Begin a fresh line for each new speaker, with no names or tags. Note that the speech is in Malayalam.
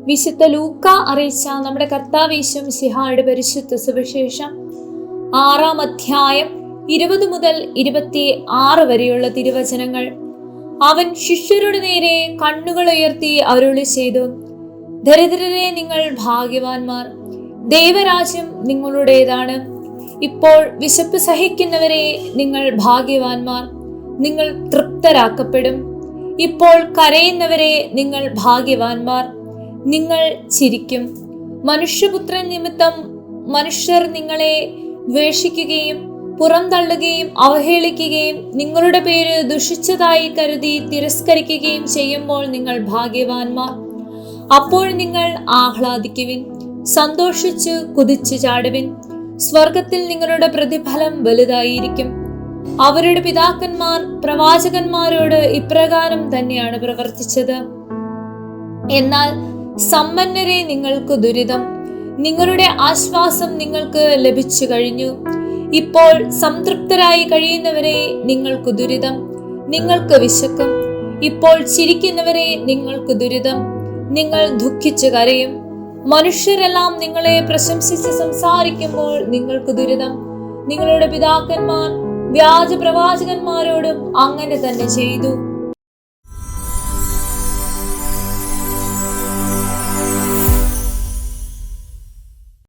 വിശുദ്ധ ലൂക്ക അറിയിച്ച നമ്മുടെ കർത്താവ് യേശു മിശിഹായുടെ പരിശുദ്ധ സുവിശേഷം 6-ാം അധ്യായം 20 മുതൽ 26 വരെയുള്ള തിരുവചനങ്ങൾ. അവൻ ശിഷ്യരുടെ നേരെ കണ്ണുകൾ ഉയർത്തി അരുളി ചെയ്തു, ദരിദ്രരെ നിങ്ങൾ ഭാഗ്യവാന്മാർ, ദൈവരാജ്യം നിങ്ങളുടേതാണ്. ഇപ്പോൾ വിശപ്പ് സഹിക്കുന്നവരെ നിങ്ങൾ ഭാഗ്യവാന്മാർ, നിങ്ങൾ തൃപ്തരാക്കപ്പെടും. ഇപ്പോൾ കരയുന്നവരെ നിങ്ങൾ ഭാഗ്യവാന്മാർ, നിങ്ങൾ ചിരിക്കും. മനുഷ്യപുത്രൻ നിമിത്തം മനുഷ്യർ നിങ്ങളെ ദ്വേഷിക്കുകയും പുറംതള്ളുകയും അവഹേളിക്കുകയും നിങ്ങളുടെ പേര് ദുഷിച്ചതായി കരുതി തിരസ്കരിക്കുകയും ചെയ്യുമ്പോൾ നിങ്ങൾ ഭാഗ്യവാന്മാർ. അപ്പോൾ നിങ്ങൾ ആഹ്ലാദിക്കുവിൻ, സന്തോഷിച്ചു കുതിച്ചു ചാടുവിൻ. സ്വർഗത്തിൽ നിങ്ങളുടെ പ്രതിഫലം വലുതായിരിക്കും. അവരുടെ പിതാക്കന്മാർ പ്രവാചകന്മാരോട് ഇപ്രകാരം തന്നെയാണ് പ്രവർത്തിച്ചത്. എന്നാൽ സമ്പന്നരെ നിങ്ങൾക്ക് ദുരിതം, നിങ്ങളുടെ ആശ്വാസം നിങ്ങൾക്ക് ലഭിച്ചു കഴിഞ്ഞു. ഇപ്പോൾ സംതൃപ്തരായി കഴിയുന്നവരെ നിങ്ങൾക്ക് ദുരിതം, നിങ്ങൾക്ക് വിശക്കും. ഇപ്പോൾ ചിരിക്കുന്നവരെ നിങ്ങൾക്ക് ദുരിതം, നിങ്ങൾ ദുഃഖിച്ചു കരയും. മനുഷ്യരെല്ലാം നിങ്ങളെ പ്രശംസിച്ച് സംസാരിക്കുമ്പോൾ നിങ്ങൾക്ക് ദുരിതം. നിങ്ങളുടെ പിതാക്കന്മാർ വ്യാജ പ്രവാചകന്മാരോടും അങ്ങനെ തന്നെ ചെയ്തു.